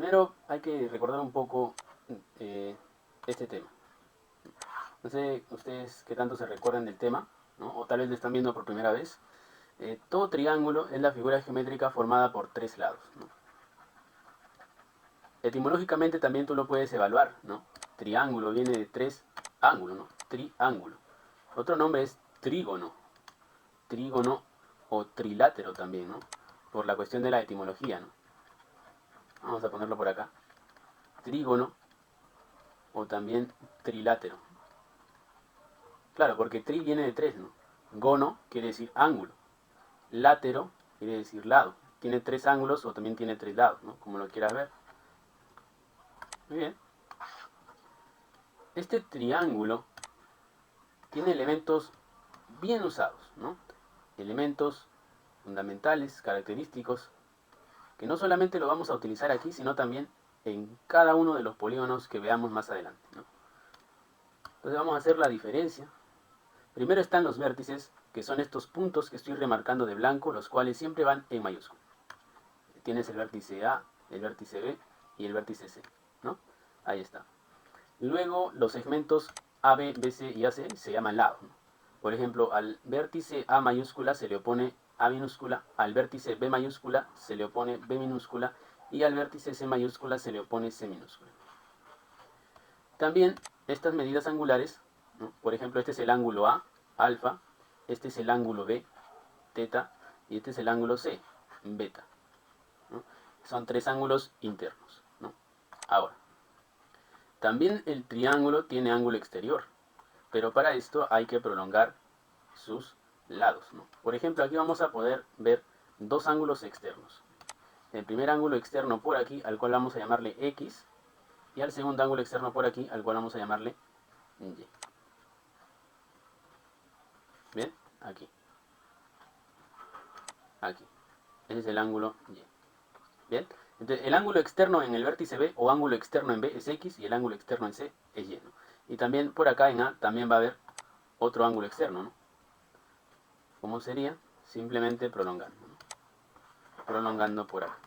Primero hay que recordar un poco eh, este tema. No sé ustedes qué tanto se recuerdan del tema, ¿no? O tal vez lo están viendo por primera vez. Todo triángulo es la figura geométrica formada por tres lados, ¿no? Etimológicamente también tú lo puedes evaluar, ¿no? Triángulo viene de tres ángulos, ¿no? Triángulo. Otro nombre es trígono, trígono o trilátero también, ¿no? Por la cuestión de la etimología, ¿no? Vamos a ponerlo por acá. Trígono o también trilátero. Claro, porque tri viene de tres, ¿no? Gono quiere decir ángulo. Látero quiere decir lado. Tiene tres ángulos o también tiene tres lados, ¿no? Como lo quieras ver. Muy bien. Este triángulo tiene elementos bien usados, ¿no? Elementos fundamentales, característicos, que no solamente lo vamos a utilizar aquí, sino también en cada uno de los polígonos que veamos más adelante, ¿no? Entonces vamos a hacer la diferencia. Primero están los vértices, que son estos puntos que estoy remarcando de blanco, los cuales siempre van en mayúscula. Tienes el vértice A, el vértice B y el vértice C, ¿no? Ahí está. Luego los segmentos AB, BC y AC se llaman lados, ¿no? Por ejemplo, al vértice A mayúscula se le opone A minúscula, al vértice B mayúscula se le opone B minúscula y al vértice C mayúscula se le opone C minúscula. También estas medidas angulares, ¿no? Por ejemplo, este es el ángulo A, alfa, este es el ángulo B, teta, y este es el ángulo C, beta, ¿no? Son tres ángulos internos, ¿no? Ahora, también el triángulo tiene ángulo exterior, pero para esto hay que prolongar sus lados, ¿no? Por ejemplo, aquí vamos a poder ver dos ángulos externos. El primer ángulo externo por aquí, al cual vamos a llamarle X, y al segundo ángulo externo por aquí, al cual vamos a llamarle Y. ¿Bien? Aquí. Aquí. Ese es el ángulo Y. ¿Bien? Entonces, el ángulo externo en el vértice B o ángulo externo en B es X y el ángulo externo en C es Y, ¿no? Y también por acá en A también va a haber otro ángulo externo, ¿no? ¿Cómo sería? Simplemente prolongando, ¿no? Prolongando por acá.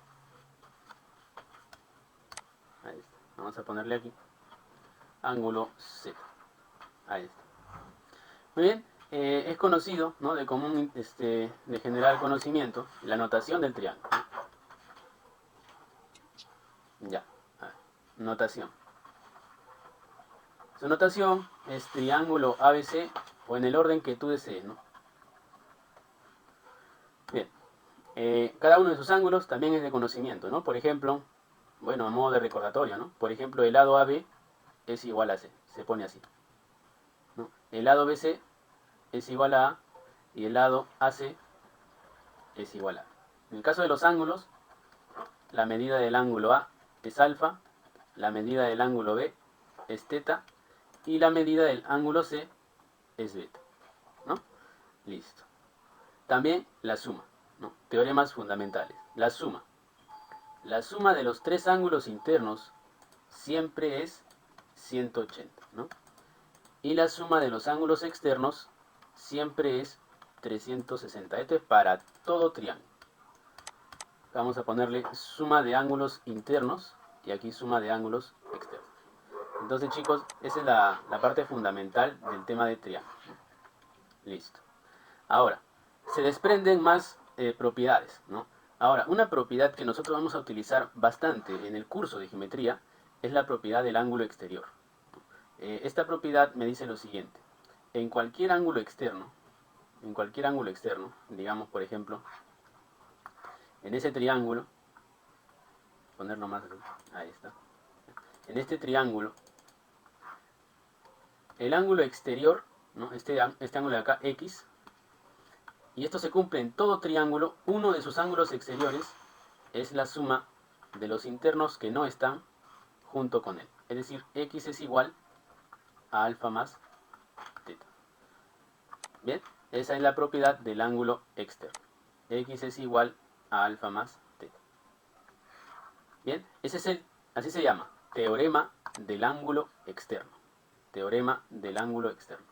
Ahí está. Vamos a ponerle aquí ángulo Z. Ahí está. Muy bien. Es conocido, ¿no? De común, de general conocimiento, la notación del triángulo, ¿no? Ya. A ver. Notación. Su notación es triángulo ABC o en el orden que tú desees, ¿no? Bien. Cada uno de sus ángulos también es de conocimiento, ¿no? Por ejemplo, bueno, a modo de recordatorio, ¿no? Por ejemplo, el lado AB es igual a C, se pone así, ¿no? El lado BC es igual a A y el lado AC es igual a. En el caso de los ángulos, la medida del ángulo A es alfa, la medida del ángulo B es teta y la medida del ángulo C es beta, ¿no? Listo. También la suma, ¿no? Teoremas fundamentales. La suma. La suma de los tres ángulos internos siempre es 180, ¿no? Y la suma de los ángulos externos siempre es 360. Esto es para todo triángulo. Vamos a ponerle suma de ángulos internos y aquí suma de ángulos externos. Entonces, chicos, esa es la parte fundamental del tema de triángulo. Listo. Ahora, se desprenden más propiedades, ¿no? Ahora, una propiedad que nosotros vamos a utilizar bastante en el curso de geometría es la propiedad del ángulo exterior. Esta propiedad me dice lo siguiente. En cualquier ángulo externo, digamos por ejemplo, en ese triángulo, ponerlo más, ahí está. En este triángulo, el ángulo exterior, ¿no? Este ángulo de acá, X, y esto se cumple en todo triángulo, uno de sus ángulos exteriores es la suma de los internos que no están junto con él. Es decir, X es igual a alfa más teta. Bien, esa es la propiedad del ángulo externo. X es igual a alfa más teta. Bien, ese es así se llama, teorema del ángulo externo. Teorema del ángulo externo.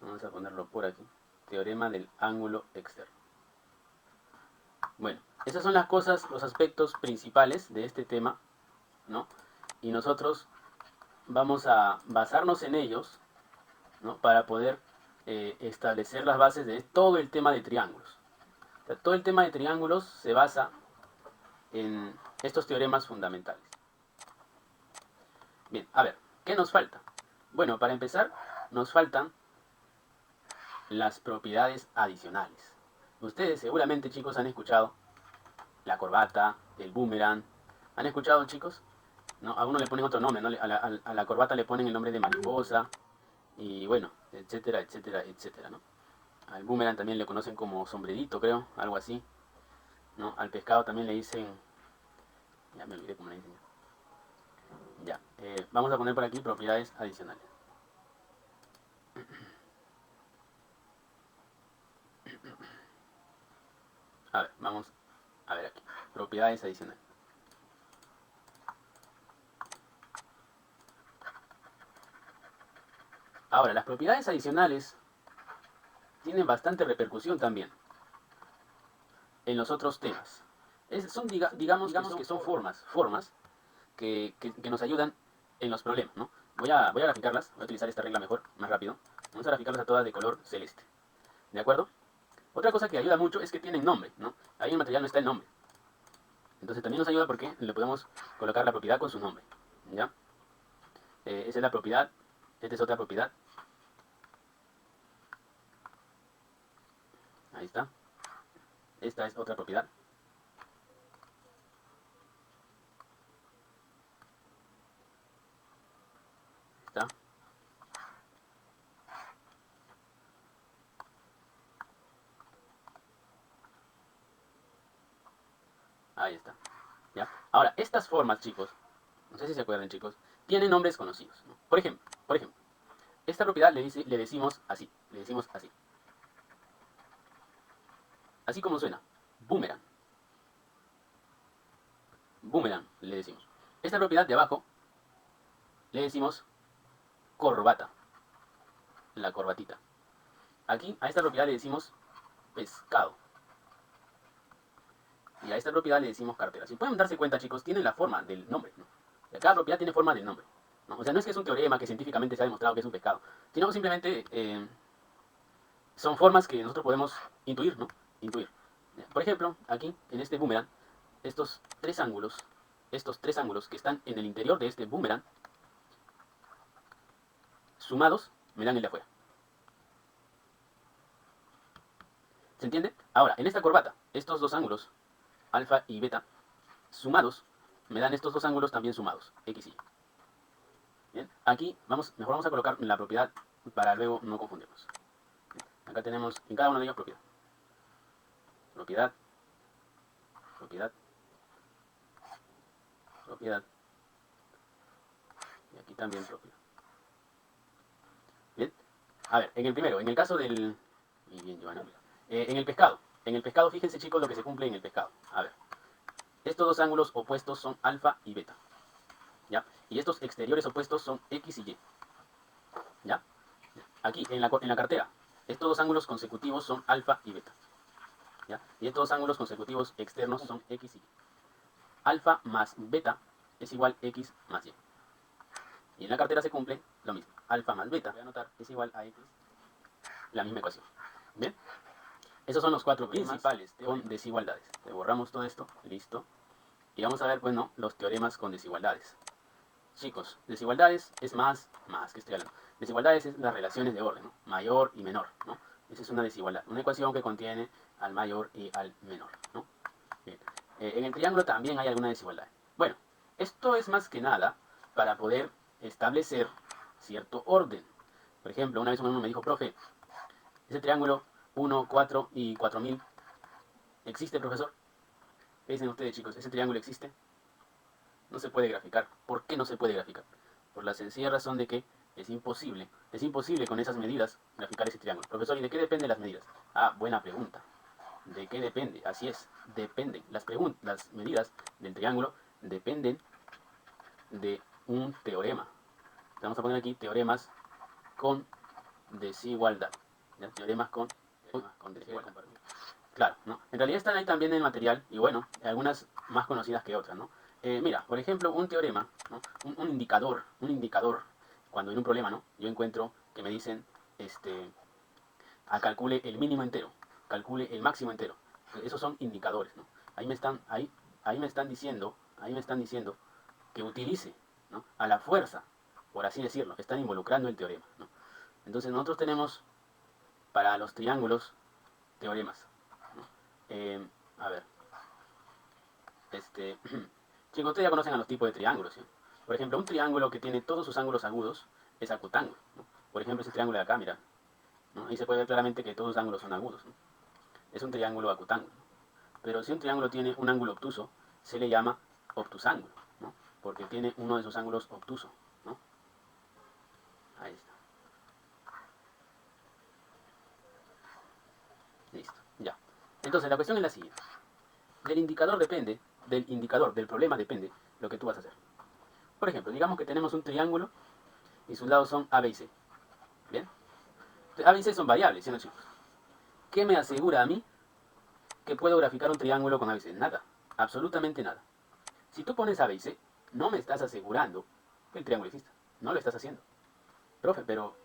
Vamos a ponerlo por aquí. Teorema del ángulo externo. Bueno, esas son las cosas, los aspectos principales de este tema ¿no? Y nosotros vamos a basarnos en ellos, ¿no? Para poder establecer las bases de todo el tema de triángulos. O sea, todo el tema de triángulos se basa en estos teoremas fundamentales. Bien, a ver, ¿qué nos falta? Bueno, para empezar, nos faltan las propiedades adicionales. Ustedes seguramente, chicos, han escuchado la corbata, el boomerang. ¿Han escuchado, chicos? ¿No? A uno le ponen otro nombre, ¿no? A la corbata le ponen el nombre de mariposa, y bueno, etcétera, etcétera, etcétera, ¿no? Al boomerang también le conocen como sombrerito, creo, algo así, ¿no? Al pescado también le dicen, ya me olvidé cómo le dicen. Ya, vamos a poner por aquí propiedades adicionales. A ver, vamos a ver aquí, propiedades adicionales. Ahora, las propiedades adicionales tienen bastante repercusión también en los otros temas. Digamos que son formas que nos ayudan en los problemas, ¿no? Voy a graficarlas, voy a utilizar esta regla mejor, más rápido. Vamos a graficarlas a todas de color celeste, ¿de acuerdo? Otra cosa que ayuda mucho es que tienen nombre, ¿no? Ahí en el material no está el nombre. Entonces también nos ayuda porque le podemos colocar la propiedad con su nombre, ¿ya? Esa es la propiedad, esta es otra propiedad. Ahí está. Esta es otra propiedad. Está. Ahí está. ¿Ya? Ahora, estas formas, chicos, no sé si se acuerdan, chicos, tienen nombres conocidos, ¿no? Por ejemplo, esta propiedad le decimos así, así como suena, boomerang, boomerang le decimos. Esta propiedad de abajo le decimos corbata, la corbatita. Aquí a esta propiedad le decimos pescado. Y a esta propiedad le decimos cartera. Si pueden darse cuenta, chicos, tienen la forma del nombre, ¿no? Cada propiedad tiene forma del nombre, ¿no? O sea, no es que es un teorema que científicamente se ha demostrado que es un pescado, sino simplemente son formas que nosotros podemos intuir, ¿no? Intuir. Por ejemplo, aquí, en este boomerang, estos tres ángulos que están en el interior de este boomerang, sumados, me dan el de afuera. ¿Se entiende? Ahora, en esta corbata, estos dos ángulos, alfa y beta, sumados, me dan estos dos ángulos también sumados, x y y. Bien, aquí mejor vamos a colocar la propiedad para luego no confundirnos. Bien, acá tenemos en cada uno de ellos propiedad. Propiedad, propiedad, propiedad. Y aquí también propiedad. Bien, a ver, en el primero, en el caso del... Y bien, Giovanna. En el pescado, fíjense, chicos, lo que se cumple en el pescado. A ver, estos dos ángulos opuestos son alfa y beta, ¿ya? Y estos exteriores opuestos son x y y, ¿ya? Aquí, en la cartera, estos dos ángulos consecutivos son alfa y beta, ¿ya? Y estos dos ángulos consecutivos externos son x y y. Alfa más beta es igual a x más y. Y en la cartera se cumple lo mismo. Alfa más beta, voy a anotar, es igual a x, la misma ecuación. ¿Bien? Esos son los cuatro principales con desigualdades. Le borramos todo esto, listo. Y vamos a ver, bueno, los teoremas con desigualdades. Chicos, desigualdades es más que estoy hablando. Desigualdades es las relaciones de orden, ¿no? Mayor y menor, ¿no? Esa es una desigualdad, una ecuación que contiene al mayor y al menor, ¿no? Bien. En el triángulo también hay alguna desigualdad. Bueno, esto es más que nada para poder establecer cierto orden. Por ejemplo, una vez uno me dijo, profe, ese triángulo 1, 4 y 4000, ¿existe, profesor? ¿Qué dicen ustedes, chicos? ¿Ese triángulo existe? No se puede graficar. ¿Por qué no se puede graficar? Por la sencilla razón de que es imposible con esas medidas graficar ese triángulo. Profesor, ¿y de qué dependen las medidas? Ah, buena pregunta. ¿De qué depende? Así es, dependen. Las medidas del triángulo dependen de un teorema. Vamos a poner aquí teoremas con desigualdad. ¿Ya? Teoremas con desigualdad. Claro, ¿no? En realidad están ahí también en el material, y bueno, algunas más conocidas que otras, ¿no? Mira, por ejemplo, un teorema, ¿no? Un indicador, cuando en un problema, ¿no? Yo encuentro que me dicen, calcule el mínimo entero, calcule el máximo entero. Esos son indicadores, ¿no? Ahí me están diciendo, que utilice, ¿no? A la fuerza, por así decirlo, están involucrando el teorema, ¿no? Entonces nosotros tenemos para los triángulos teoremas, ¿no? A ver, chicos, ustedes ya conocen a los tipos de triángulos, ¿sí? Por ejemplo, un triángulo que tiene todos sus ángulos agudos es acutángulo, ¿no? Por ejemplo, ese triángulo de acá, mira, ¿no? Ahí se puede ver claramente que todos los ángulos son agudos, ¿no? Es un triángulo acutángulo. Pero si un triángulo tiene un ángulo obtuso, se le llama obtusángulo, ¿no? Porque tiene uno de sus ángulos obtuso, ¿no? Ahí está. Listo, ya. Entonces, la cuestión es la siguiente. Del indicador del problema depende lo que tú vas a hacer. Por ejemplo, digamos que tenemos un triángulo y sus lados son A, B y C. ¿Bien? Entonces, A, B y C son variables, ¿sí o no, chicos? ¿Qué me asegura a mí que puedo graficar un triángulo con A, B y C? Nada, absolutamente nada. Si tú pones A, B y C, no me estás asegurando que el triángulo exista. No lo estás haciendo. Profe, pero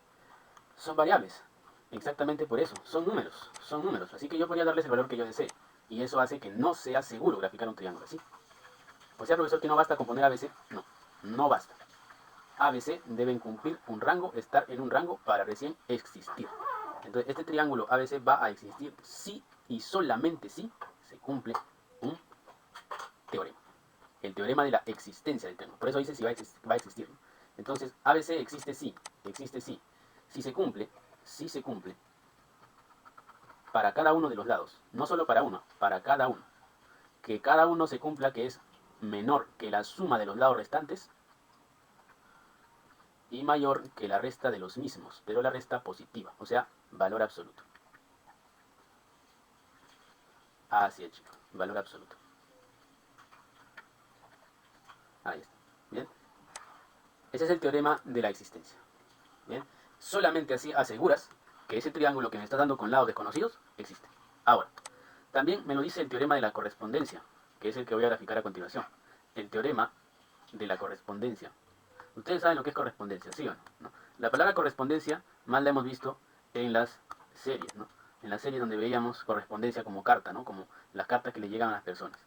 son variables. Exactamente por eso. Son números. Son números. Así que yo podría darles el valor que yo desee. Y eso hace que no sea seguro graficar un triángulo así. O sea, profesor, que no basta con poner ABC. No, no basta. ABC deben cumplir un rango, estar en un rango para recién existir. Entonces, este triángulo ABC va a existir si y solamente si se cumple un teorema. El teorema de la existencia del triángulo. Por eso dice si va a existir. Entonces, ABC existe sí. Existe sí. Si se cumple, para cada uno de los lados. No solo para uno, para cada uno. Que cada uno se cumpla que es menor que la suma de los lados restantes y mayor que la resta de los mismos, pero la resta positiva, o sea, valor absoluto. Así es, chicos, valor absoluto. Ahí está. Bien. Ese es el teorema de la existencia. Bien. Solamente así aseguras que ese triángulo que me está dando con lados desconocidos existe. Ahora, también me lo dice el teorema de la correspondencia, que es el que voy a graficar a continuación. El teorema de la correspondencia. Ustedes saben lo que es correspondencia, ¿sí o no? La palabra correspondencia más la hemos visto en las series, ¿no? En las series donde veíamos correspondencia como carta, ¿no? Como las cartas que le llegan a las personas.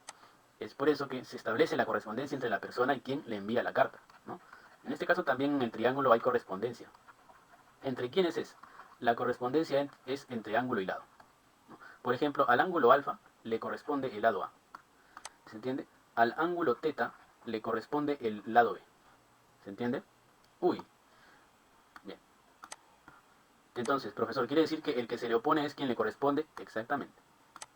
Es por eso que se establece la correspondencia entre la persona y quien le envía la carta, ¿no? En este caso también en el triángulo hay correspondencia. ¿Entre quiénes es? La correspondencia es entre ángulo y lado, ¿no? Por ejemplo, al ángulo alfa le corresponde el lado A. ¿Se entiende? Al ángulo teta le corresponde el lado B. ¿Se entiende? Uy. Bien. Entonces, profesor, ¿quiere decir que el que se le opone es quien le corresponde? Exactamente.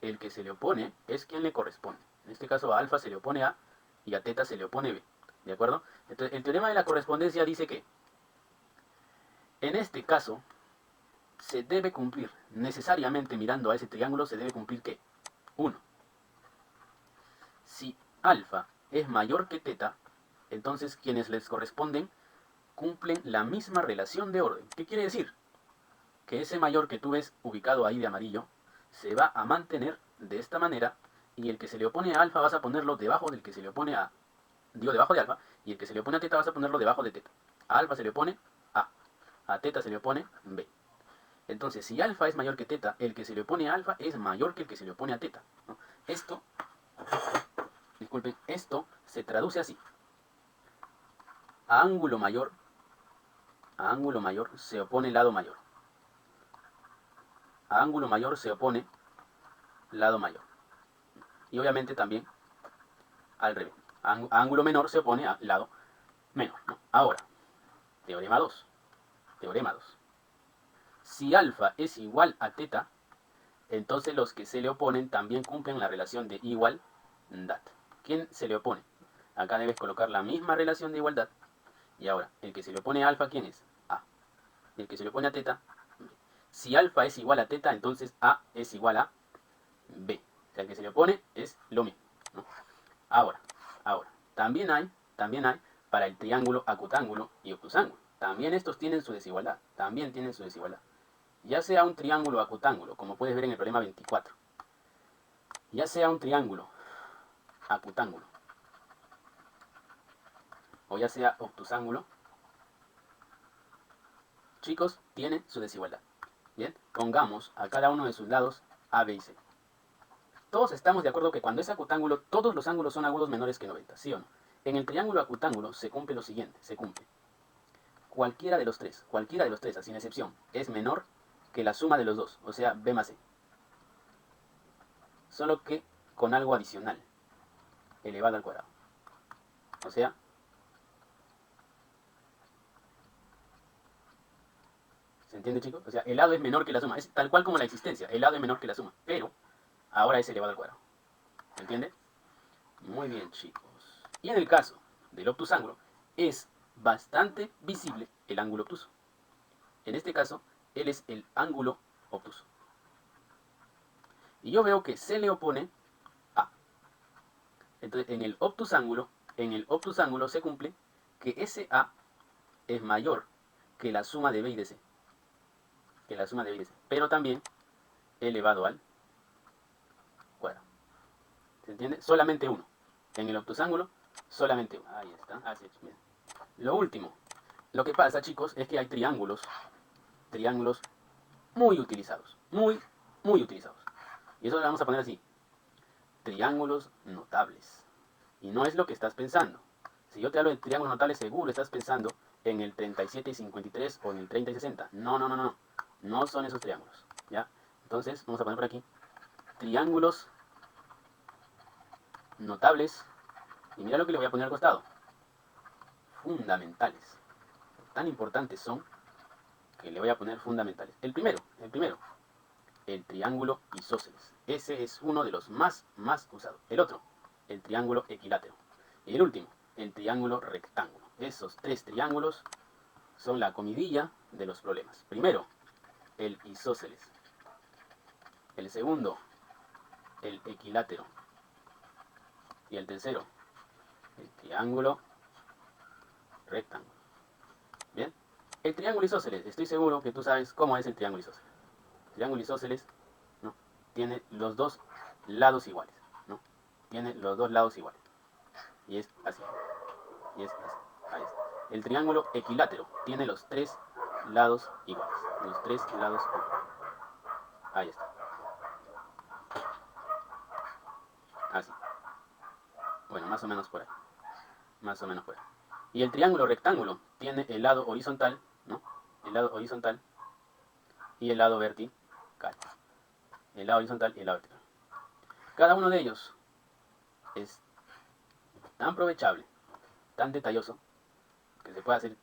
El que se le opone es quien le corresponde. En este caso a alfa se le opone A y a teta se le opone B. ¿De acuerdo? Entonces, el teorema de la correspondencia dice que en este caso se debe cumplir, necesariamente mirando a ese triángulo, se debe cumplir ¿qué? 1. Si alfa es mayor que teta, entonces quienes les corresponden cumplen la misma relación de orden. ¿Qué quiere decir? Que ese mayor que tú ves ubicado ahí de amarillo se va a mantener de esta manera y el que se le opone a alfa vas a ponerlo debajo del que se le opone a, digo debajo de alfa, y el que se le opone a teta vas a ponerlo debajo de teta. A alfa se le opone a teta se le opone B. Entonces, si alfa es mayor que teta, el que se le opone a alfa es mayor que el que se le opone a teta, ¿no? Esto se traduce así. A ángulo mayor se opone lado mayor. A ángulo mayor se opone lado mayor. Y obviamente también al revés. A ángulo menor se opone a lado menor, ¿no? Ahora, teorema 2. Teorema 2. Si alfa es igual a teta, entonces los que se le oponen también cumplen la relación de igualdad. ¿Quién se le opone? Acá debes colocar la misma relación de igualdad. Y ahora, el que se le opone a alfa, ¿quién es? A. Y el que se le opone a teta, B. Si alfa es igual a teta, entonces A es igual a B. O sea, el que se le opone es lo mismo, ¿no? Ahora, también hay para el triángulo acutángulo y obtusángulo. También estos tienen su desigualdad. Ya sea un triángulo acutángulo, como puedes ver en el problema 24. Ya sea un triángulo acutángulo o ya sea obtusángulo, chicos, tiene su desigualdad. Bien, pongamos a cada uno de sus lados A, B y C. Todos estamos de acuerdo que cuando es acutángulo, todos los ángulos son agudos menores que 90, ¿sí o no? En el triángulo acutángulo se cumple lo siguiente, se cumple. Cualquiera de los tres, sin excepción, es menor que la suma de los dos, o sea, B más C. Solo que con algo adicional, elevado al cuadrado. O sea, ¿se entiende, chicos? O sea, el lado es menor que la suma. Es tal cual como la existencia. El lado es menor que la suma. Pero ahora es elevado al cuadrado. ¿Se entiende? Muy bien, chicos. Y en el caso del obtusángulo, es bastante visible el ángulo obtuso. En este caso, él es el ángulo obtuso. Y yo veo que se le opone A. Entonces, en el obtusángulo se cumple que ese A es mayor que la suma de B y de C. Pero también elevado al cuadrado. ¿Se entiende? Solamente uno. En el obtusángulo, solamente uno. Ahí está. Así es. Bien. Lo último. Lo que pasa, chicos, es que hay triángulos muy utilizados. Muy utilizados. Y eso lo vamos a poner así. Triángulos notables. Y no es lo que estás pensando. Si yo te hablo de triángulos notables, seguro estás pensando en el 37 y 53 o en el 30 y 60. No, no, no, no. No son esos triángulos. ¿Ya? Entonces, vamos a poner por aquí triángulos notables. Y mira lo que le voy a poner al costado. Fundamentales. Tan importantes son que le voy a poner fundamentales. El primero, el triángulo isósceles. Ese es uno de los más usados. El otro, el triángulo equilátero. Y el último, el triángulo rectángulo. Esos tres triángulos son la comidilla de los problemas. Primero, el isósceles. El segundo, el equilátero. Y el tercero, el triángulo rectángulo. Bien. El triángulo isósceles, estoy seguro que tú sabes cómo es el triángulo isósceles. El triángulo isósceles, ¿no?, tiene los dos lados iguales, ¿no? Tiene los dos lados iguales. Y es así. Y es así. Ahí está. El triángulo equilátero tiene los tres lados iguales. Los tres lados iguales. Ahí está. Así. Bueno, más o menos por ahí. Más o menos por ahí. Y el triángulo rectángulo tiene el lado horizontal, ¿no? El lado horizontal y el lado vertical. El lado horizontal y el lado vertical. Cada uno de ellos es tan aprovechable, tan detalloso, que se puede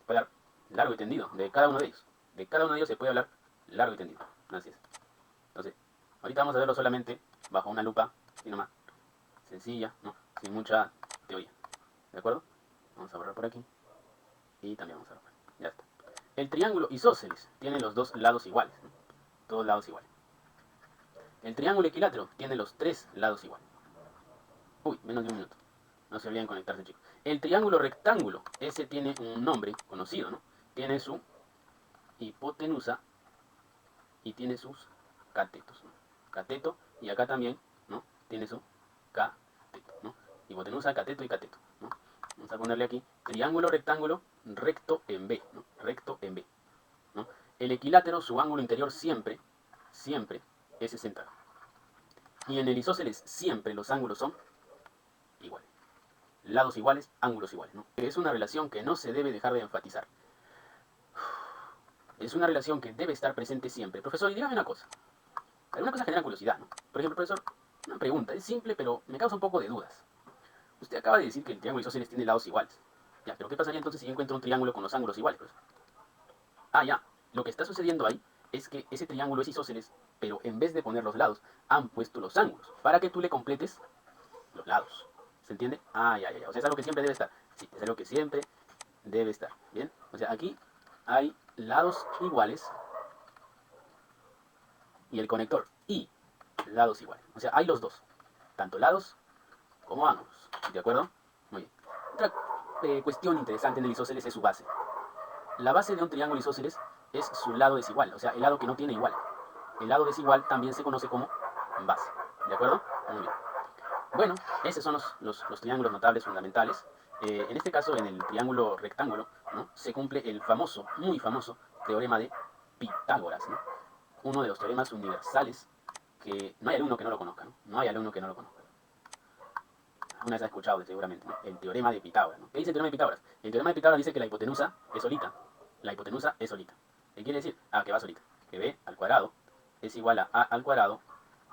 hablar largo y tendido de cada uno de ellos. De cada uno de ellos se puede hablar largo y tendido. Así es. Entonces, ahorita vamos a verlo solamente bajo una lupa, así nomás, sencilla, ¿no?, sin mucha teoría. ¿De acuerdo? Vamos a borrar por aquí. Y también vamos a borrar. Ya está. El triángulo isósceles tiene los dos lados iguales, ¿no? Todos lados iguales. El triángulo equilátero tiene los tres lados iguales. Uy, menos de un minuto. No se olviden conectarse, chicos. El triángulo rectángulo, ese tiene un nombre conocido, ¿no? Tiene su hipotenusa y tiene sus catetos, ¿no? Cateto, y acá también, ¿no?, tiene su cateto, ¿no? Hipotenusa, cateto y cateto, ¿no? Vamos a ponerle aquí triángulo rectángulo recto en B, ¿no? Recto en B, ¿no? El equilátero, su ángulo interior siempre es 60 grados. Y en el isósceles siempre los ángulos son iguales. Lados iguales, ángulos iguales, ¿no? Es una relación que no se debe dejar de enfatizar. Es una relación que debe estar presente siempre. Profesor, y dígame una cosa. Alguna cosa genera curiosidad, ¿no? Por ejemplo, profesor, una pregunta, es simple, pero me causa un poco de dudas. Usted acaba de decir que el triángulo isósceles tiene lados iguales. Ya, pero ¿qué pasaría entonces si yo encuentro un triángulo con los ángulos iguales, profesor? Ah, ya. Lo que está sucediendo ahí es que ese triángulo es isósceles, pero en vez de poner los lados, han puesto los ángulos, para que tú le completes los lados. ¿Se entiende? Ah, ya, ya, ya. O sea, es algo que siempre debe estar. Sí, es algo que siempre debe estar. ¿Bien? O sea, aquí hay lados iguales y el conector y lados iguales. O sea, hay los dos. Tanto lados como ángulos. ¿De acuerdo? Muy bien. Otra cuestión interesante en el isósceles es su base. La base de un triángulo isósceles es su lado desigual, o sea, el lado que no tiene igual. El lado desigual también se conoce como base. ¿De acuerdo? Muy bien. Bueno, esos son los triángulos notables fundamentales. En este caso, en el triángulo rectángulo, ¿no?, se cumple el famoso, muy famoso, teorema de Pitágoras, ¿no? Uno de los teoremas universales que no hay alumno que no lo conozca, ¿no? No hay alumno que no lo conozca. Una vez ha escuchado seguramente, ¿no? El teorema de Pitágoras, ¿no? ¿Qué dice el teorema de Pitágoras? El teorema de Pitágoras dice que la hipotenusa es solita. La hipotenusa es solita. ¿Qué quiere decir? Ah, que va solita. Que b al cuadrado es igual a al cuadrado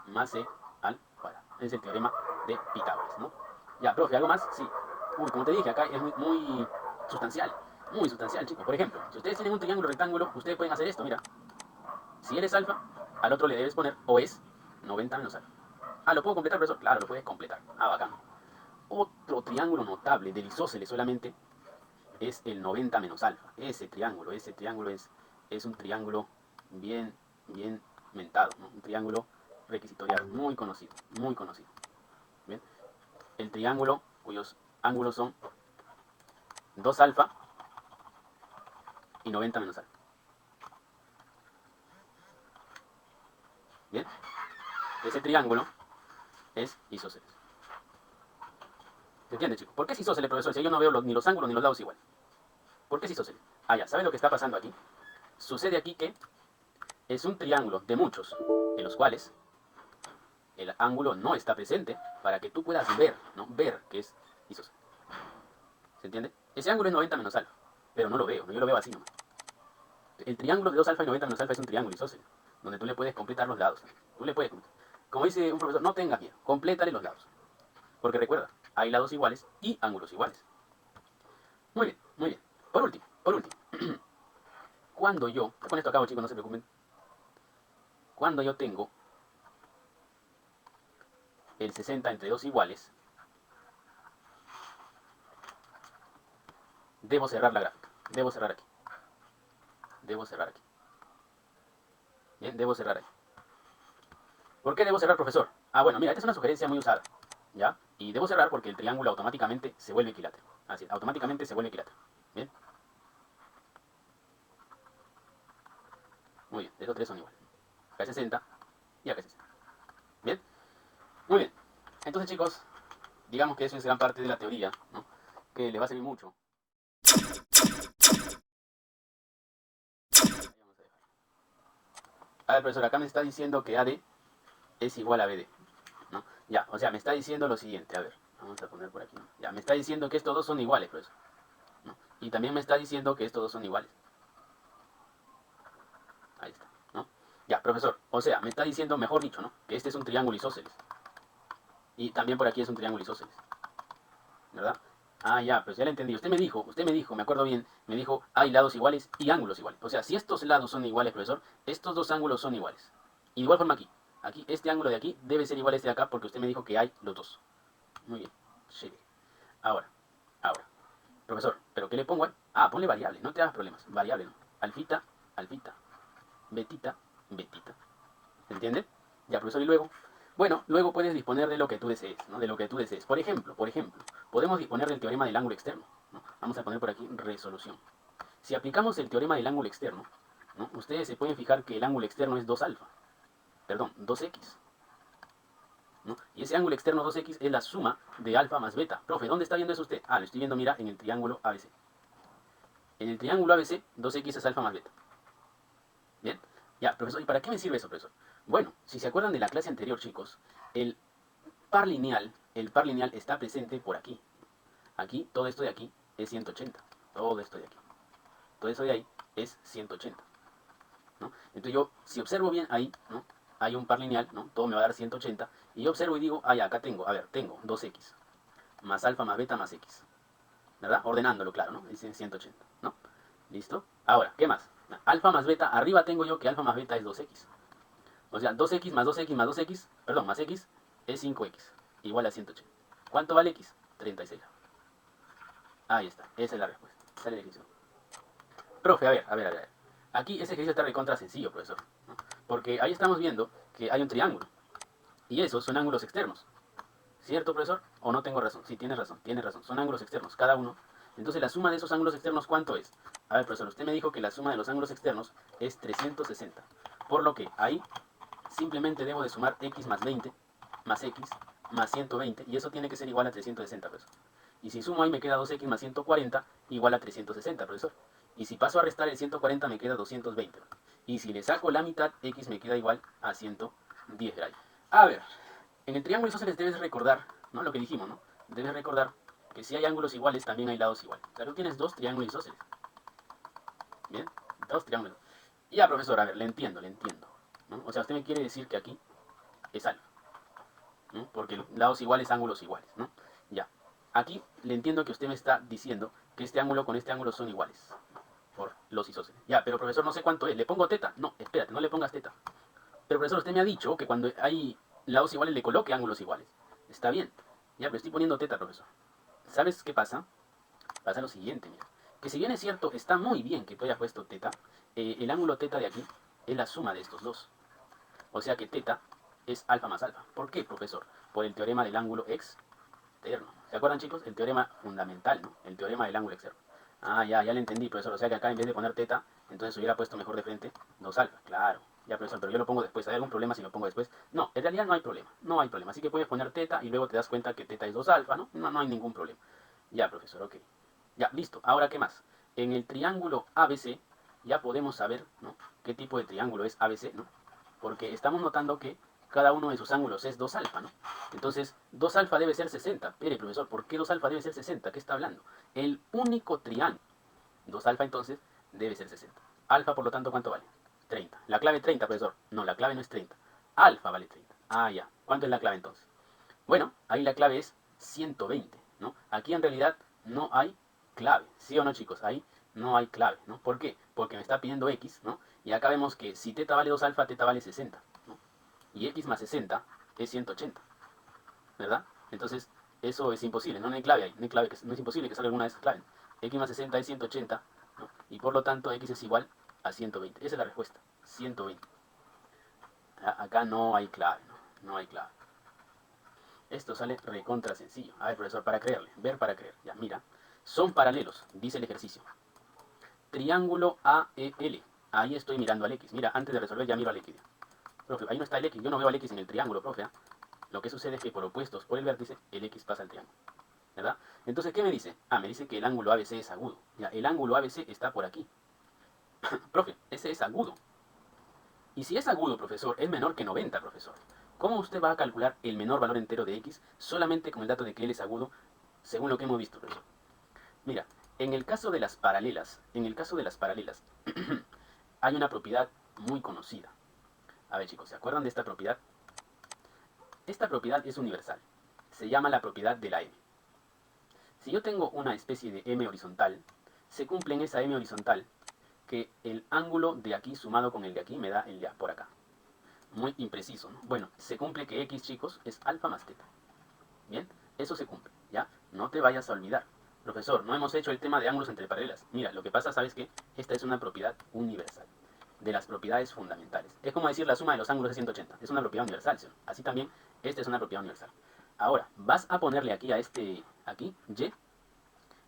más c al cuadrado. Es el teorema de Pitágoras, ¿no? Ya, profe, ¿algo más? Sí. Uy, como te dije, acá es muy sustancial. Muy sustancial, chicos. Por ejemplo, si ustedes tienen un triángulo rectángulo, ustedes pueden hacer esto, mira. Si él es alfa, al otro le debes poner o es 90 menos alfa. Ah, ¿lo puedo completar, profesor? Claro, lo puedes completar. Ah, bacán. Otro triángulo notable del isósceles solamente es el 90 menos alfa. Ese triángulo es un triángulo bien mentado, ¿no? Un triángulo requisitorial muy conocido, muy conocido. ¿Bien? El triángulo cuyos ángulos son 2 alfa y 90 menos alfa. ¿Bien? Ese triángulo es isósceles. ¿Se entiende, chicos? ¿Por qué es isósceles, profesor? Si yo no veo ni los ángulos ni los lados igual. ¿Por qué es isósceles? Ah, ya, ¿sabe lo que está pasando aquí? Sucede aquí que es un triángulo de muchos, en los cuales el ángulo no está presente para que tú puedas ver, ¿no? Ver que es isósceles. ¿Se entiende? Ese ángulo es 90 menos alfa, pero no lo veo, ¿no? Yo lo veo así nomás. El triángulo de 2 alfa y 90 menos alfa es un triángulo isósceles, donde tú le puedes completar los lados. Tú le puedes completar. Como dice un profesor, no tengas miedo, complétale los lados. Porque recuerda, hay lados iguales y ángulos iguales. Muy bien, muy bien. Por último. Cuando yo, con esto acabo, chicos, no se preocupen. Cuando yo tengo el 60 entre dos iguales, debo cerrar la gráfica. Debo cerrar aquí. Debo cerrar aquí. Bien, debo cerrar aquí. ¿Por qué debo cerrar, profesor? Ah, bueno, mira, esta es una sugerencia muy usada. ¿Ya? Y debo cerrar porque el triángulo automáticamente se vuelve equilátero. Así, automáticamente se vuelve equilátero. Bien. Muy bien, estos tres son iguales. Acá es 60 y acá es 60. Bien. Muy bien. Entonces, chicos, digamos que eso es gran parte de la teoría, ¿no?, que le va a servir mucho. A ver, profesor, acá me está diciendo que AD es igual a BD, ¿no? Ya, o sea, me está diciendo lo siguiente, a ver, vamos a poner por aquí, ¿no? Ya, me está diciendo que estos dos son iguales, profesor, ¿no? Y también me está diciendo que estos dos son iguales. Ahí está, ¿no? Ya, profesor, o sea, me está diciendo, mejor dicho, ¿no?, que este es un triángulo isósceles. Y también por aquí es un triángulo isósceles, ¿verdad? Ah, ya, pues ya lo entendí. Usted me dijo, me acuerdo bien, me dijo, hay lados iguales y ángulos iguales. O sea, si estos lados son iguales, profesor, estos dos ángulos son iguales. Y de igual forma aquí. Aquí, este ángulo de aquí debe ser igual a este de acá porque usted me dijo que hay los dos. Muy bien. Sí. Ahora, ahora. Profesor, ¿pero qué le pongo ahí? Ah, ponle variable, no te hagas problemas. Variable, ¿no? Alfita, alfita. Betita, betita. ¿Se entiende? Ya, profesor, y luego. Bueno, luego puedes disponer de lo que tú desees, ¿no? De lo que tú desees. Por ejemplo, podemos disponer del teorema del ángulo externo, ¿no? Vamos a poner por aquí resolución. Si aplicamos el teorema del ángulo externo, ¿no?, ustedes se pueden fijar que el ángulo externo es 2 alfa. Perdón, 2x. ¿No? Y ese ángulo externo 2x es la suma de alfa más beta. Profe, ¿dónde está viendo eso usted? Ah, lo estoy viendo, mira, en el triángulo ABC. En el triángulo ABC, 2x es alfa más beta. ¿Bien? Ya, profesor, ¿y para qué me sirve eso, profesor? Bueno, si se acuerdan de la clase anterior, chicos, el par lineal está presente por aquí. Aquí, todo esto de aquí es 180. Todo esto de aquí. Todo eso de ahí es 180. ¿No? Entonces yo, si observo bien ahí, ¿no?, hay un par lineal, ¿no? Todo me va a dar 180. Y yo observo y digo, ah, ya, acá tengo, a ver, tengo 2x. Más alfa más beta más x. ¿Verdad? Ordenándolo, claro, ¿no? Es 180, ¿no? ¿Listo? Ahora, ¿qué más? Alfa más beta, arriba tengo yo que alfa más beta es 2x. O sea, 2x más 2x más 2x, perdón, más x es 5x, igual a 180. ¿Cuánto vale x? 36. Ahí está, esa es la respuesta. Esa es la elección. Profe, a ver. Aquí ese ejercicio está recontra sencillo, profesor, ¿no? Porque ahí estamos viendo que hay un triángulo. Y esos son ángulos externos. ¿Cierto, profesor? ¿O no tengo razón? Sí, tienes razón, tienes razón. Son ángulos externos, cada uno. Entonces, la suma de esos ángulos externos, ¿cuánto es? A ver, profesor, usted me dijo que la suma de los ángulos externos es 360. Por lo que ahí simplemente debo de sumar x más 20, más x, más 120. Y eso tiene que ser igual a 360, profesor. Y si sumo ahí me queda 2x más 140 igual a 360, profesor. Y si paso a restar el 140 me queda 220. Y si le saco la mitad, x me queda igual a 110 grados. A ver, en el triángulo isósceles debes recordar, ¿no? Lo que dijimos, ¿no? Debes recordar que si hay ángulos iguales, también hay lados iguales. Claro, tienes dos triángulos isósceles. Bien, dos triángulos. Y ya, profesor, a ver, le entiendo, ¿no? O sea, usted me quiere decir que aquí es alfa, ¿no? Porque lados iguales, ángulos iguales, ¿no? Ya. Aquí le entiendo que usted me está diciendo que este ángulo con este ángulo son iguales, ¿no? Por los isósceles. Ya, pero profesor, no sé cuánto es. ¿Le pongo teta? No, espérate, no le pongas teta. Pero profesor, usted me ha dicho que cuando hay lados iguales le coloque ángulos iguales. Está bien. Ya, pero estoy poniendo teta, profesor. ¿Sabes qué pasa? Pasa lo siguiente, mira. Que si bien es cierto, está muy bien que tú hayas puesto teta, el ángulo teta de aquí es la suma de estos dos. O sea que teta es alfa más alfa. ¿Por qué, profesor? Por el teorema del ángulo externo. ¿Se acuerdan, chicos? El teorema fundamental, ¿no? El teorema del ángulo externo. Ah, ya le entendí, profesor. O sea que acá en vez de poner teta, entonces hubiera puesto mejor de frente 2 alfa. Claro. Ya, profesor, pero yo lo pongo después. ¿Hay algún problema si lo pongo después? No, en realidad no hay problema. No hay problema. Así que puedes poner teta y luego te das cuenta que teta es 2 alfa, ¿no? No hay ningún problema. Ya, profesor, ok. Ya, listo. Ahora, ¿qué más? En el triángulo ABC ya podemos saber, ¿no? qué tipo de triángulo es ABC, ¿no? Porque estamos notando que cada uno de sus ángulos es 2 alfa, ¿no? Entonces, 2 alfa debe ser 60. Pero, profesor, ¿por qué 2 alfa debe ser 60? ¿Qué está hablando? El único triángulo 2 alfa entonces debe ser 60. Alfa, por lo tanto, ¿cuánto vale? 30. La clave 30, profesor. No, la clave no es 30. Alfa vale 30. Ah, ya. ¿Cuánto es la clave entonces? Bueno, ahí la clave es 120, ¿no? Aquí en realidad no hay clave, ¿sí o no, chicos? Ahí no hay clave, ¿no? ¿Por qué? Porque me está pidiendo x, ¿no? Y acá vemos que si teta vale 2 alfa, teta vale 60, ¿no? Y x más 60 es 180, ¿verdad? Entonces, eso es imposible, ¿no? No hay clave ahí, no hay clave, no es imposible que salga alguna de esas claves. X más 60 es 180, ¿no? Y por lo tanto, x es igual a 120. Esa es la respuesta, 120. Acá no hay clave, ¿no? No hay clave. Esto sale recontra sencillo. A ver, profesor, para creerle. Ver para creer. Ya, mira. Son paralelos, dice el ejercicio. Triángulo AEL. Ahí estoy mirando al X. Mira, antes de resolver ya miro al X. Profe, ahí no está el X. Yo no veo al X en el triángulo, profe. ¿Eh? Lo que sucede es que por opuestos, por el vértice, el X pasa al triángulo. ¿Verdad? Entonces, ¿qué me dice? Ah, me dice que el ángulo ABC es agudo. Ya, el ángulo ABC está por aquí. Profe, ese es agudo. Y si es agudo, profesor, es menor que 90, profesor. ¿Cómo usted va a calcular el menor valor entero de x solamente con el dato de que él es agudo, según lo que hemos visto, profesor? Mira, en el caso de las paralelas, hay una propiedad muy conocida. A ver, chicos, ¿se acuerdan de esta propiedad? Esta propiedad es universal. Se llama la propiedad de la m. Si yo tengo una especie de m horizontal, se cumple en esa m horizontal que el ángulo de aquí sumado con el de aquí me da el de por acá. Muy impreciso, ¿no? Bueno, se cumple que x, chicos, es alfa más teta. Bien, eso se cumple, ¿ya? No te vayas a olvidar. Profesor, no hemos hecho el tema de ángulos entre paralelas. Mira, lo que pasa, ¿sabes qué? Esta es una propiedad universal, de las propiedades fundamentales. Es como decir la suma de los ángulos de 180. Es una propiedad universal, ¿sí? Así también, esta es una propiedad universal. Ahora, vas a ponerle aquí a este, aquí, y,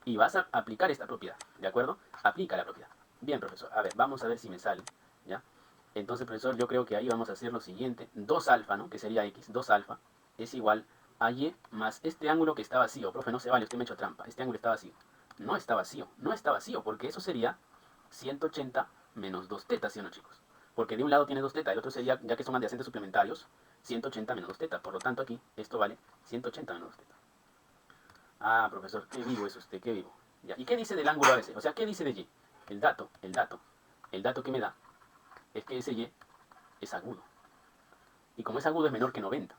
y vas a aplicar esta propiedad, ¿de acuerdo? Aplica la propiedad. Bien, profesor, a ver, vamos a ver si me sale, ¿ya? Entonces, profesor, yo creo que ahí vamos a hacer lo siguiente. 2 alfa, ¿no? Que sería x, 2 alfa, es igual a y más este ángulo que está vacío. Profe, no se vale, usted me ha hecho trampa. Este ángulo está vacío. No está vacío, no está vacío, porque eso sería 180 menos 2 teta, ¿sí o no, chicos? Porque de un lado tiene 2 teta, el otro sería, ya que son adyacentes suplementarios, 180 menos 2 teta. Por lo tanto, aquí esto vale 180 menos 2 teta. Ah, profesor, qué vivo es usted, qué vivo. Ya. ¿Y qué dice del ángulo ABC? O sea, ¿qué dice de y? El dato que me da es que ese y es agudo. Y como es agudo es menor que 90.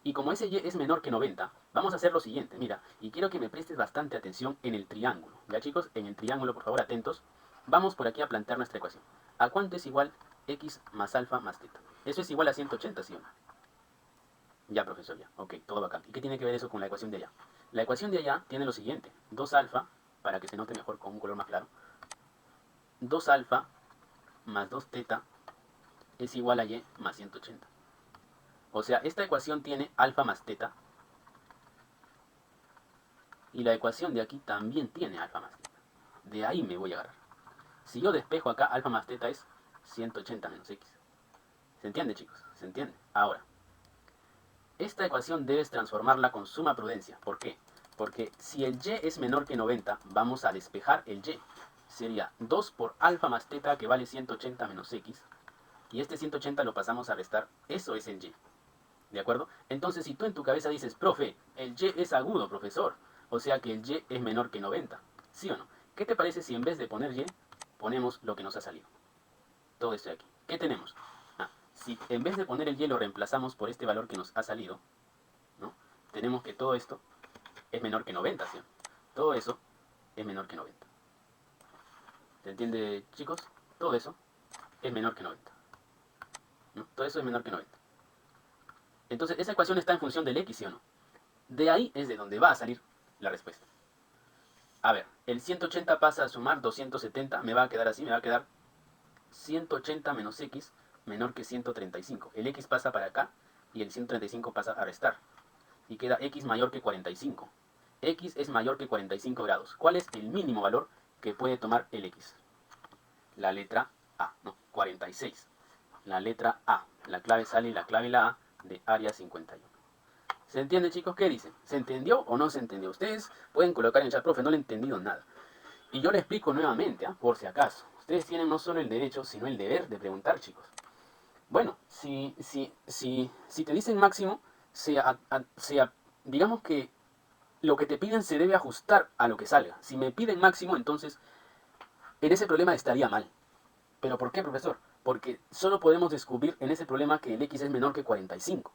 Y como ese y es menor que 90, vamos a hacer lo siguiente, mira, y quiero que me prestes bastante atención en el triángulo. Ya, chicos, en el triángulo, por favor, atentos. Vamos por aquí a plantear nuestra ecuación. ¿A cuánto es igual x más alfa más teta? Eso es igual a 180, ¿sí o no? Ya, profesor, ya. Ok, todo bacán. ¿Y qué tiene que ver eso con la ecuación de allá? La ecuación de allá tiene lo siguiente. 2 alfa, para que se note mejor con un color más claro. 2 alfa más 2 teta es igual a y más 180. O sea, esta ecuación tiene alfa más teta. Y la ecuación de aquí también tiene alfa más teta. De ahí me voy a agarrar. Si yo despejo acá, alfa más teta es 180 menos x. ¿Se entiende, chicos? ¿Se entiende? Ahora, esta ecuación debes transformarla con suma prudencia. ¿Por qué? Porque si el y es menor que 90, vamos a despejar el y. Sería 2 por alfa más teta, que vale 180 menos x. Y este 180 lo pasamos a restar. Eso es el y. ¿De acuerdo? Entonces, si tú en tu cabeza dices, profe, el y es agudo, profesor. O sea que el y es menor que 90. ¿Sí o no? ¿Qué te parece si en vez de poner y, ponemos lo que nos ha salido? Todo esto de aquí. ¿Qué tenemos? Si en vez de poner el y lo reemplazamos por este valor que nos ha salido, ¿no? Tenemos que todo esto es menor que 90, ¿sí? Todo eso es menor que 90. ¿Se entiende, chicos? Todo eso es menor que 90. ¿No? Todo eso es menor que 90. Entonces, esa ecuación está en función del x, ¿sí o no? De ahí es de donde va a salir la respuesta. A ver, el 180 pasa a sumar 270, me va a quedar así, me va a quedar 180 menos x menor que 135. El x pasa para acá y el 135 pasa a restar. Y queda x mayor que 45. X es mayor que 45 grados. ¿Cuál es el mínimo valor que puede tomar el x? La letra A, no, 46. La letra A. La clave sale y la clave la A de área 51. ¿Se entiende, chicos? ¿Qué dicen? ¿Se entendió o no se entendió? Ustedes pueden colocar en el chat, profe, no le he entendido nada. Y yo le explico nuevamente, por si acaso. Ustedes tienen no solo el derecho, sino el deber de preguntar, chicos. Bueno, si te dicen máximo, digamos que lo que te piden se debe ajustar a lo que salga. Si me piden máximo, entonces en ese problema estaría mal. ¿Pero por qué, profesor? Porque solo podemos descubrir en ese problema que el x es menor que 45.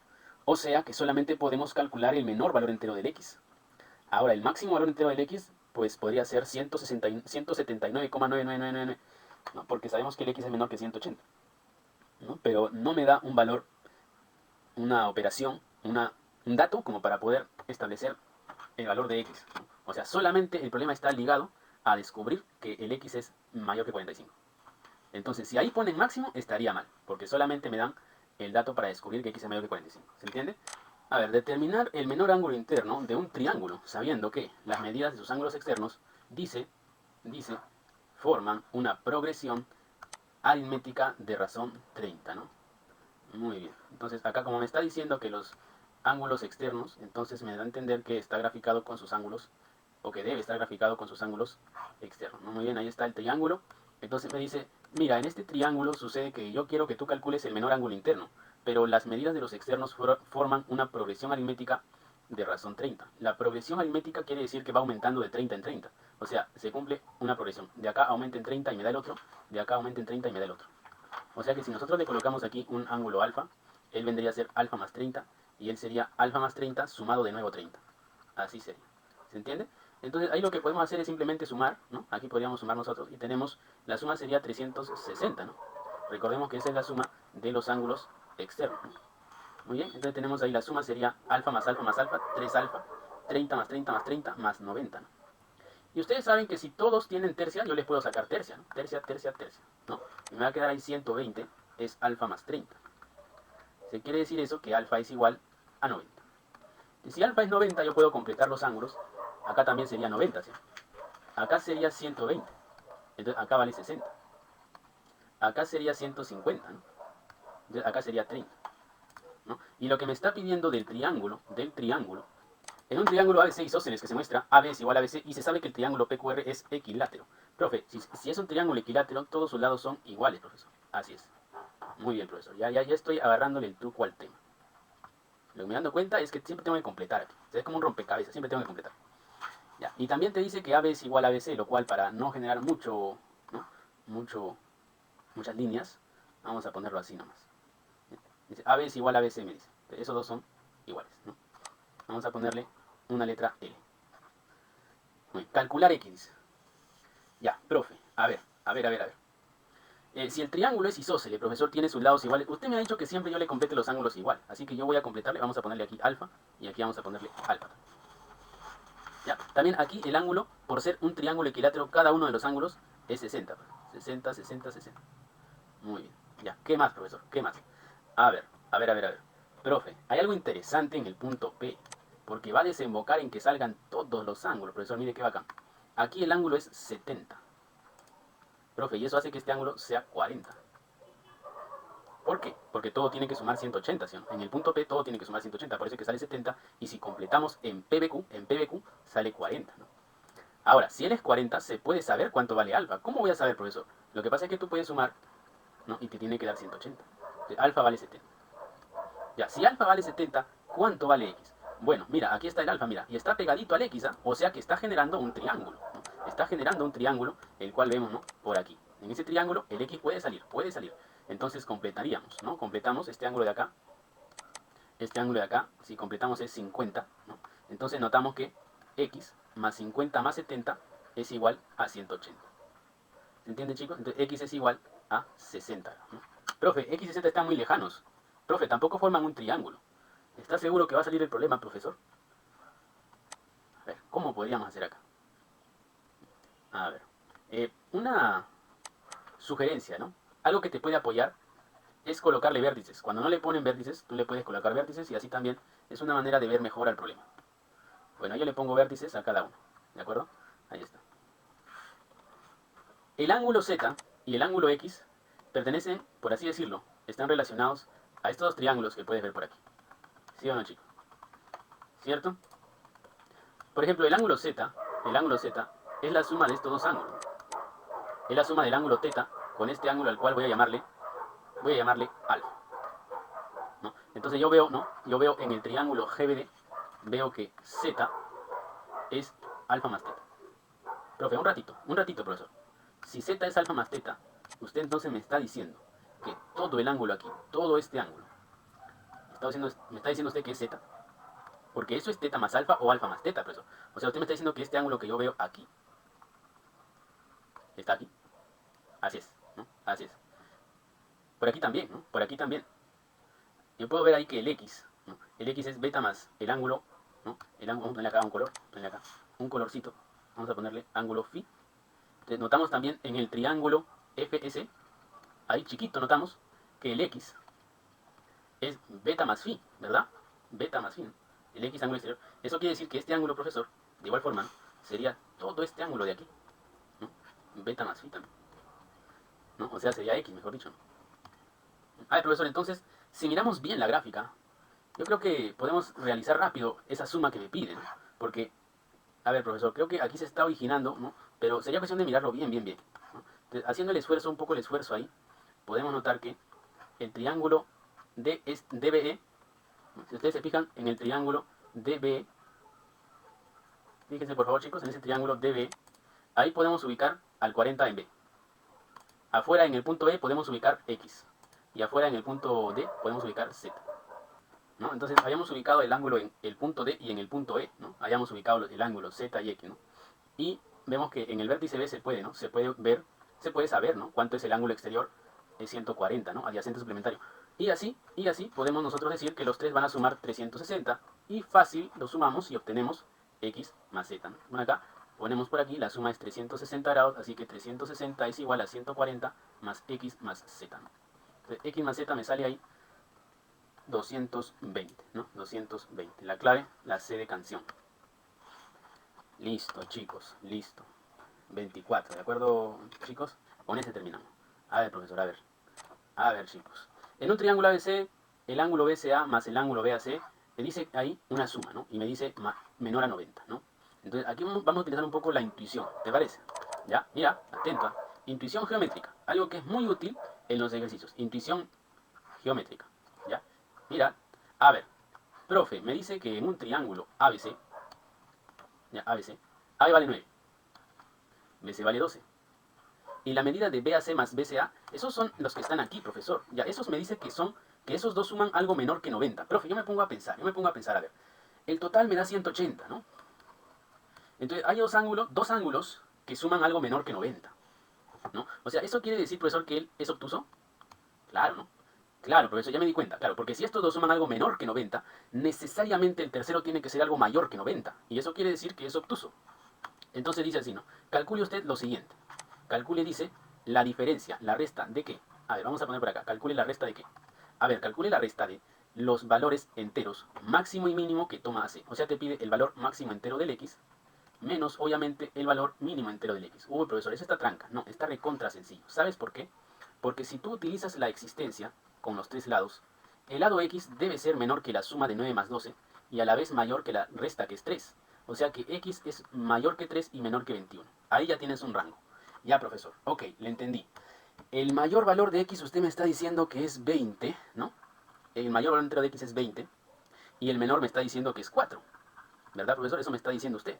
O sea que solamente podemos calcular el menor valor entero del x. Ahora, el máximo valor entero del x, pues podría ser 179,9999, ¿no? Porque sabemos que el x es menor que 180. ¿No? Pero no me da un valor, una operación, un dato como para poder establecer el valor de x. ¿No? O sea, solamente el problema está ligado a descubrir que el x es mayor que 45. Entonces, si ahí ponen máximo, estaría mal, porque solamente me dan el dato para descubrir que x es mayor que 45. ¿Se entiende? A ver, determinar el menor ángulo interno de un triángulo, sabiendo que las medidas de sus ángulos externos, dice, forman una progresión aritmética de razón 30, ¿no? Muy bien. Entonces, acá como me está diciendo que los ángulos externos, entonces me da a entender que está graficado con sus ángulos, o que debe estar graficado con sus ángulos externos, ¿no? Muy bien, ahí está el triángulo. Entonces me dice, mira, en este triángulo sucede que yo quiero que tú calcules el menor ángulo interno, pero las medidas de los externos forman una progresión aritmética de razón 30. La progresión aritmética quiere decir que va aumentando de 30 en 30. O sea, se cumple una progresión. De acá aumenta en 30 y me da el otro, de acá aumenta en 30 y me da el otro. O sea que si nosotros le colocamos aquí un ángulo alfa, él vendría a ser alfa más 30 y él sería alfa más 30 sumado de nuevo 30. Así sería. ¿Se entiende? Entonces ahí lo que podemos hacer es simplemente sumar, ¿no? Aquí podríamos sumar nosotros y tenemos, la suma sería 360, ¿no? Recordemos que esa es la suma de los ángulos externos, ¿no? Muy bien, entonces tenemos ahí la suma sería alfa más alfa más alfa, 3 alfa, 30 más 30 más 30 más 90, ¿no? Y ustedes saben que si todos tienen tercia, yo les puedo sacar tercia, ¿no? Tercia, tercia, tercia, ¿no? Y me va a quedar ahí 120, es alfa más 30. Se quiere decir eso, que alfa es igual a 90. Y si alfa es 90, yo puedo completar los ángulos. Acá también sería 90, ¿sí? Acá sería 120. Entonces acá vale 60. Acá sería 150, ¿no? Entonces acá sería 30, ¿no? Y lo que me está pidiendo del triángulo, en un triángulo ABC isósceles que se muestra AB es igual a ABC y se sabe que el triángulo PQR es equilátero. Profe, si es un triángulo equilátero, todos sus lados son iguales, profesor. Así es. Muy bien, profesor. Ya estoy agarrándole el truco al tema. Lo que me dando cuenta es que siempre tengo que completar aquí. O sea, es como un rompecabezas, siempre tengo que completar. Ya. Y también te dice que AB es igual a ABC, lo cual para no generar ¿no? Muchas líneas, vamos a ponerlo así nomás. Dice AB es igual a ABC, me dice. Esos dos son iguales, ¿no? Vamos a ponerle una letra L. Muy bien. Calcular X. Ya, profe. A ver. Si el triángulo es isósceles, profesor, tiene sus lados iguales. Usted me ha dicho que siempre yo le complete los ángulos igual. Así que yo voy a completarle. Vamos a ponerle aquí alfa. Y aquí vamos a ponerle alfa. Ya. También aquí el ángulo, por ser un triángulo equilátero, cada uno de los ángulos es 60. 60, 60, 60. Muy bien. Ya. ¿Qué más, profesor? ¿Qué más? A ver. Profe, hay algo interesante en el punto P. Porque va a desembocar en que salgan todos los ángulos. Profesor, mire qué bacán. Aquí el ángulo es 70. Profe, y eso hace que este ángulo sea 40. ¿Por qué? Porque todo tiene que sumar 180, ¿sí o no? En el punto P todo tiene que sumar 180, por eso es que sale 70, y si completamos en PBQ sale 40, ¿no? Ahora, si él es 40, se puede saber cuánto vale alfa. ¿Cómo voy a saber, profesor? Lo que pasa es que tú puedes sumar, ¿no? Y te tiene que dar 180. Entonces, alfa vale 70. Ya, si alfa vale 70, ¿cuánto vale x? Bueno, mira, aquí está el alfa, mira, y está pegadito al x, ¿ah? O sea que está generando un triángulo, ¿no? Está generando un triángulo, el cual vemos, ¿no? Por aquí. En ese triángulo, el x puede salir, puede salir. Entonces completaríamos, ¿no? Completamos este ángulo de acá. Este ángulo de acá, si completamos es 50, ¿no? Entonces notamos que x más 50 más 70 es igual a 180. ¿Se entiende, chicos? Entonces x es igual a 60, ¿no? Profe, x y z están muy lejanos. Profe, tampoco forman un triángulo. ¿Está seguro que va a salir el problema, profesor? A ver, ¿cómo podríamos hacer acá? A ver, una sugerencia, ¿no? Algo que te puede apoyar es colocarle vértices. Cuando no le ponen vértices, tú le puedes colocar vértices y así también es una manera de ver mejor al problema. Bueno, yo le pongo vértices a cada uno, ¿de acuerdo? Ahí está. El ángulo Z y el ángulo X pertenecen, por así decirlo, están relacionados a estos dos triángulos que puedes ver por aquí. ¿Sí o no, chicos? ¿Cierto? Por ejemplo, el ángulo Z es la suma de estos dos ángulos. Es la suma del ángulo θ con este ángulo al cual voy a llamarle alfa, ¿no? Entonces yo veo, ¿no? Yo veo en el triángulo GBD, veo que Z es alfa más θ. Profe, un ratito, profesor. Si Z es alfa más θ, usted entonces me está diciendo que todo el ángulo aquí, todo este ángulo, me está diciendo usted que es Z, porque eso es θ más alfa o alfa más θ, profesor. O sea, usted me está diciendo que este ángulo que yo veo aquí, está aquí. Así es, ¿no? Así es. Por aquí también, ¿no? Por aquí también. Yo puedo ver ahí que el X, ¿no? El X es beta más el ángulo, ¿no? Vamos a ponerle acá un color, un colorcito. Vamos a ponerle ángulo phi. Entonces notamos también en el triángulo FS, ahí chiquito notamos que el X es beta más phi, ¿verdad? Beta más phi, ¿no? El X ángulo exterior. Eso quiere decir que este ángulo, profesor, de igual forma, ¿no? Sería todo este ángulo de aquí, ¿no? Beta más phi también, ¿no? O sea, sería X, mejor dicho, ¿no? A ver, profesor, entonces, si miramos bien la gráfica, yo creo que podemos realizar rápido esa suma que me piden, ¿no? Porque, a ver, profesor, creo que aquí se está originando, ¿no? Pero sería cuestión de mirarlo bien, bien, bien, ¿no? Entonces, haciendo el esfuerzo, un poco el esfuerzo ahí, podemos notar que el triángulo DBE, ¿no? Si ustedes se fijan en el triángulo DBE, fíjense por favor, chicos, en ese triángulo DBE, ahí podemos ubicar al 40 en B. Afuera en el punto E podemos ubicar X. Y afuera en el punto D podemos ubicar Z, ¿no? Entonces habíamos ubicado el ángulo en el punto D y en el punto E, ¿no? Habíamos ubicado el ángulo Z y X, ¿no? Y vemos que en el vértice B se puede, ¿no? Se puede ver, se puede saber, ¿no? Cuánto es el ángulo exterior, es 140, ¿no? Adyacente suplementario. Y así podemos nosotros decir que los tres van a sumar 360 y fácil lo sumamos y obtenemos X más Z, ¿no? Bueno, acá ponemos por aquí, la suma es 360 grados, así que 360 es igual a 140 más X más Z, ¿no? Entonces, X más Z me sale ahí 220, ¿no? 220. La clave, la C de canción. Listo, chicos, listo. 24, ¿de acuerdo, chicos? Con ese terminamos. A ver, profesor, a ver. A ver, chicos. En un triángulo ABC, el ángulo BCA más el ángulo BAC, me dice ahí una suma, ¿no? Y me dice menor a 90, ¿no? Entonces, aquí vamos a utilizar un poco la intuición, ¿te parece? ¿Ya? Mira, atento. Intuición geométrica, algo que es muy útil en los ejercicios. Intuición geométrica, ¿ya? Mira, a ver, profe, me dice que en un triángulo ABC, ya, ABC, AB vale 9, BC vale 12. Y la medida de BAC más BCA, esos son los que están aquí, profesor. Ya, esos me dice que esos dos suman algo menor que 90. Profe, yo me pongo a pensar, a ver. El total me da 180, ¿no? Entonces, hay dos ángulos que suman algo menor que 90, ¿no? O sea, ¿eso quiere decir, profesor, que él es obtuso? Claro, ¿no? Claro, profesor, ya me di cuenta. Claro, porque si estos dos suman algo menor que 90, necesariamente el tercero tiene que ser algo mayor que 90. Y eso quiere decir que es obtuso. Entonces dice así, ¿no? Calcule usted lo siguiente. Calcule, dice, la diferencia, la resta de qué. A ver, vamos a poner por acá. Calcule la resta de qué. A ver, calcule la resta de los valores enteros máximo y mínimo que toma AC. O sea, te pide el valor máximo entero del X menos, obviamente, el valor mínimo entero del X. Uy, profesor, eso está tranca. No, está recontra sencillo. ¿Sabes por qué? Porque si tú utilizas la existencia, con los tres lados, el lado x debe ser menor que la suma de 9 más 12 y a la vez mayor que la resta, que es 3. O sea que x es mayor que 3 y menor que 21. Ahí ya tienes un rango. Ya, profesor. Ok, le entendí. El mayor valor de x usted me está diciendo que es 20, ¿no? El mayor valor entero de x es 20 y el menor me está diciendo que es 4. ¿Verdad, profesor? Eso me está diciendo usted.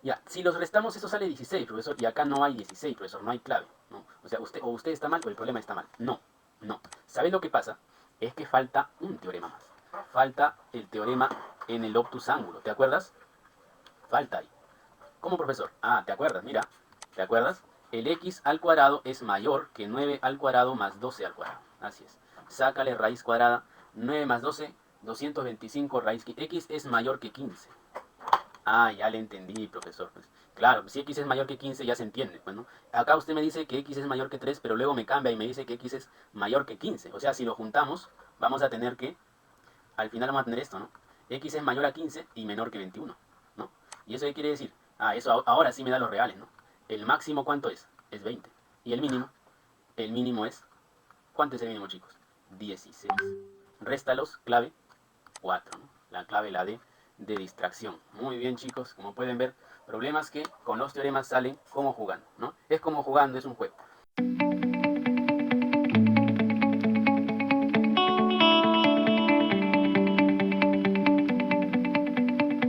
Ya, si los restamos, eso sale 16, profesor. Y acá no hay 16, profesor, no hay clave, ¿no? O sea, usted está mal o el problema está mal. No, no. ¿Sabes lo que pasa? Es que falta un teorema más. Falta el teorema en el obtus ángulo. ¿Te acuerdas? Falta ahí. ¿Cómo, profesor? Ah, ¿te acuerdas? Mira, ¿te acuerdas? El x al cuadrado es mayor que 9 al cuadrado más 12 al cuadrado. Así es. Sácale raíz cuadrada. 9 más 12, 225 raíz. X es mayor que 15. Ah, ya le entendí, profesor. Pues, claro, si x es mayor que 15 ya se entiende. Bueno, acá usted me dice que x es mayor que 3, pero luego me cambia y me dice que x es mayor que 15. O sea, si lo juntamos, vamos a tener que, al final vamos a tener esto, ¿no? X es mayor a 15 y menor que 21, ¿no? ¿Y eso qué quiere decir? Ah, eso ahora sí me da los reales, ¿no? El máximo, ¿cuánto es? Es 20. ¿Y el mínimo? El mínimo es, ¿cuánto es el mínimo, chicos? 16. Réstalos, clave, 4, ¿no? La clave, la de distracción. Muy bien, chicos, como pueden ver, problemas que con los teoremas salen como jugando, ¿no? Es como jugando, es un juego.